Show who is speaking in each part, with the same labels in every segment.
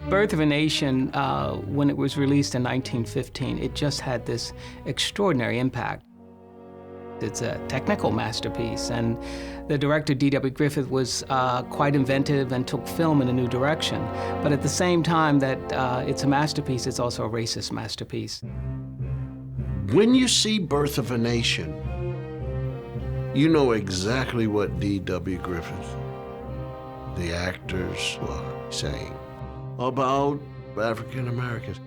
Speaker 1: Birth of a Nation, when it was released in 1915, it just had this extraordinary impact. It's a technical masterpiece, and the director, D.W. Griffith, was quite inventive and took film in a new direction. But at the same time that it's a masterpiece, it's also a racist masterpiece.
Speaker 2: When you see Birth of a Nation, you know exactly what D.W. Griffith, the actors, were saying about African Americans.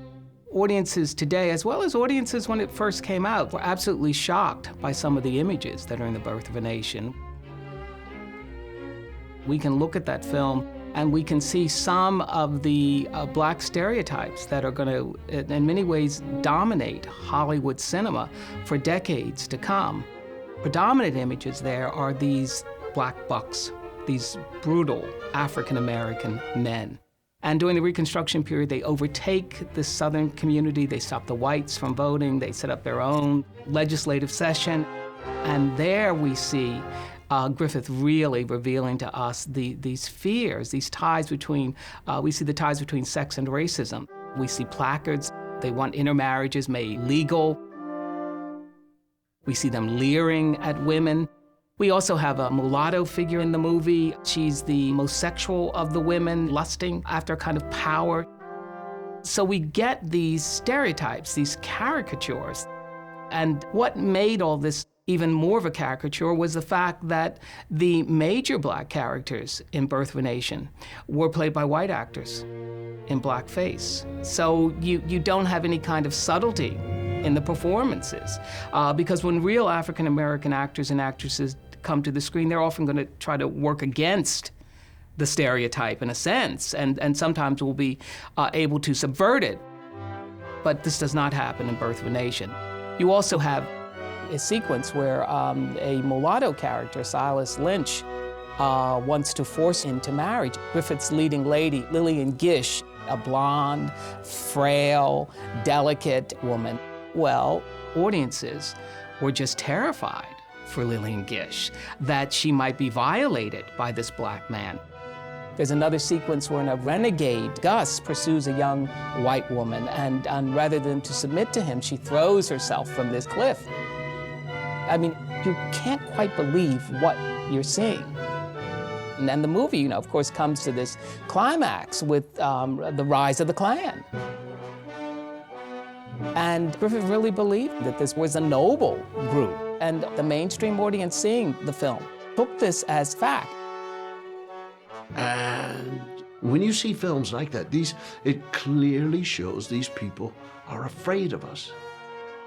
Speaker 1: Audiences today, as well as audiences when it first came out, were absolutely shocked by some of the images that are in The Birth of a Nation. We can look at that film and we can see some of the black stereotypes that are going to, in many ways, dominate Hollywood cinema for decades to come. Predominant images there are these black bucks, these brutal African-American men. And during the Reconstruction period, they overtake the Southern community, they stop the whites from voting, they set up their own legislative session. And there we see Griffith really revealing to us these fears, these ties between, we see the ties between sex and racism. We see placards, they want intermarriages made legal. We see them leering at women. We also have a mulatto figure in the movie. She's the most sexual of the women, lusting after kind of power. So we get these stereotypes, these caricatures. And what made all this even more of a caricature was the fact that the major black characters in Birth of a Nation were played by white actors in blackface. So you don't have any kind of subtlety in the performances. Because when real African-American actors and actresses come to the screen, they're often going to try to work against the stereotype in a sense, and sometimes will be able to subvert it. But this does not happen in Birth of a Nation. You also have a sequence where a mulatto character, Silas Lynch, wants to force into marriage Griffith's leading lady, Lillian Gish, a blonde, frail, delicate woman. Well, audiences were just terrified for Lillian Gish, that she might be violated by this black man. There's another sequence where a renegade, Gus, pursues a young white woman, and rather than to submit to him, she throws herself from this cliff. I mean, you can't quite believe what you're seeing. And then the movie, of course, comes to this climax with the rise of the Klan. And Griffith really believed that this was a noble group. And the mainstream audience seeing the film took this as fact.
Speaker 2: And when you see films like that, it clearly shows these people are afraid of us.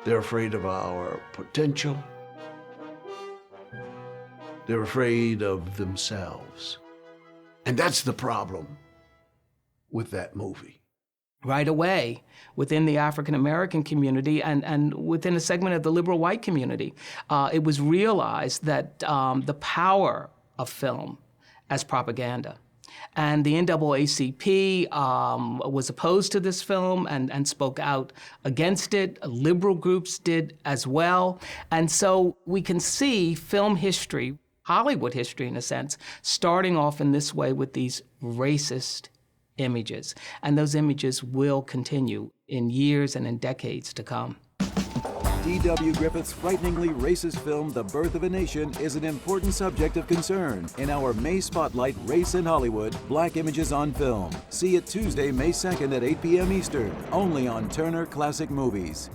Speaker 2: They're afraid of our potential. They're afraid of themselves. And that's the problem with that movie.
Speaker 1: Right away, within the African-American community and within a segment of the liberal white community, it was realized that the power of film as propaganda. And the NAACP was opposed to this film and spoke out against it. Liberal groups did as well. And so we can see film history, Hollywood history in a sense, starting off in this way with these racist images. And those images will continue in years and in decades to come.
Speaker 3: D.W. Griffith's frighteningly racist film, The Birth of a Nation, is an important subject of concern in our May Spotlight Race in Hollywood, Black Images on Film. See it Tuesday, May 2nd at 8 p.m. Eastern, only on Turner Classic Movies.